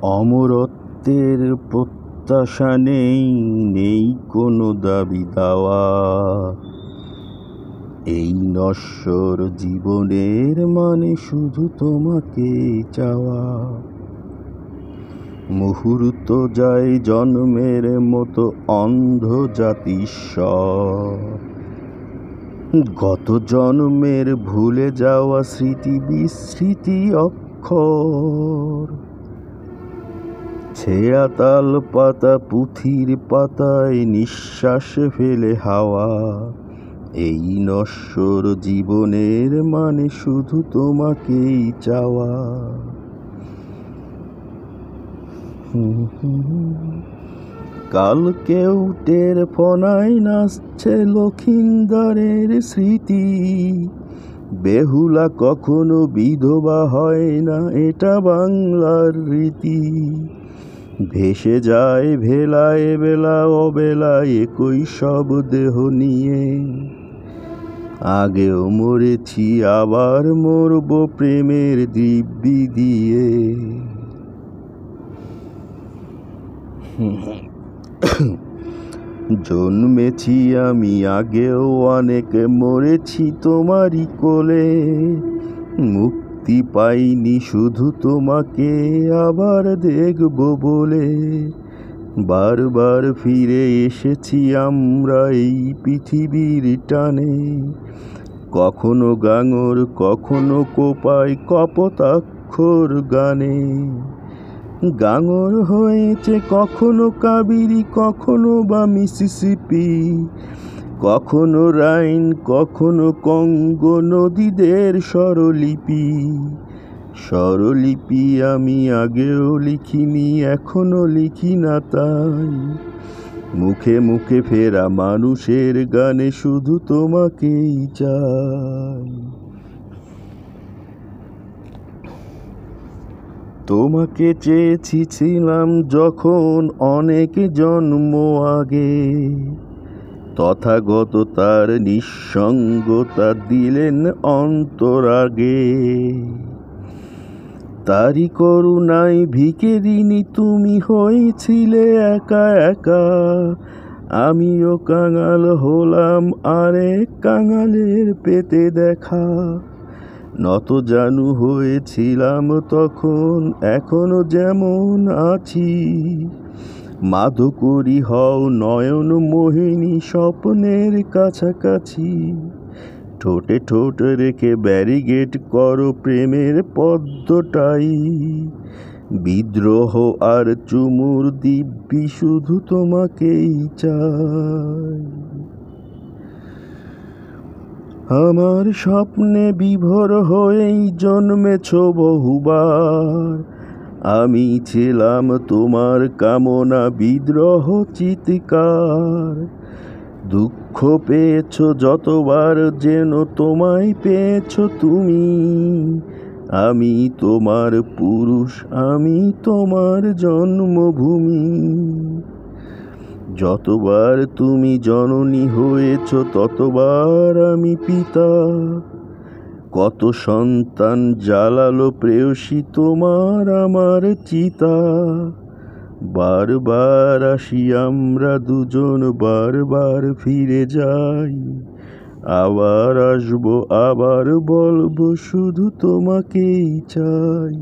অমরত্বের প্রত্যাশা নেই, নেই কোনো দাবি দাওয়া। এই নশ্বর জীবনের মানে শুধু তোমাকে চাওয়া। মুহূর্ত যায় জন্মের মতো অন্ধ জাতিস্বর। গত জন্মের ভুলে যাওয়া স্মৃতি বিস্মৃতি অক্ষর। ছেঁড়া তাল পাতা পুঁথির পাতায় নিঃশ্বাস ফেলে হাওয়া। এই নশ্বর জীবনের মানে শুধু তোমাকেই চাওয়া। কালকেও টের ফনায় নাচছে লক্ষিন্দরের স্মৃতি। বেহুলা কখনো বিধবা হয় না, এটা বাংলার রীতি। ভেসে যায় ভেলায় বেলা অবেলায় একই সব দেহ নিয়ে। আগেও মরেছি আবার মরব প্রেমের দিব্যি দিয়ে। জন্মেছি আমি আগেও অনেক, মরেছি তোমারই কোলে। মুক্তি পাইনি শুধু তোমাকে আবার দেখব বলে। বারবার ফিরে এসেছি আমরা এই পৃথিবীর টানে। কখনো গাঙর কখনো কোপায় কপোতাক্ষর গানে। গাঙর হয়েছে কখনো কাবেরী কখনো বা মিসিসিপি। কখনো রাইন কখনো কঙ্গো নদীদের স্বরলিপি। স্বরলিপি আমি আগেও লিখিনি এখনো লিখি না তাই। মুখে মুখে ফেরা মানুষের গানে শুধু তোমাকেই চাই। তোমাকে চেয়েছিলাম যখন অনেক জন্ম আগে। তথাগত তার নিঃসঙ্গতা দিলেন অন্তরাগে। তারি করুণায় ভিখিরিনী তুমি হয়েছিলে একা একা। আমিও কাঙাল হলাম আরেক কাঙালের পেতে দেখা। নত জানু হয়েছিলাম তখন এখনো যেমন আছি। মাধকরী হও নয়ন মোহিনী স্বপ্নের কাছাকাছি। ঠোঁটে ঠোঁট রেখে ব্যারিগেট করো প্রেমের পদ্মটাই। বিদ্রোহ আর চুমুর দিব্যি শুধু তোমাকেই চাই। আমার স্বপ্নে বিভোর হয়েই জন্মেছ বহুবার। আমি ছিলাম তোমার কামনা বিদ্রোহ চিৎকার। দুঃখ পেয়েছ যতবার যেন তোমায় পেয়েছ তুমি। আমি তোমার পুরুষ আমি তোমার জন্মভূমি। যতবার তুমি জননী হয়েছ ততবার আমি পিতা। কত সন্তান জ্বালালো প্রেয়সী তোমার আমার চিতা। বারবার আসি আমরা দুজন বারবার ফিরে যাই। আবার আসবো আবার বলবো শুধু তোমাকেই চাই।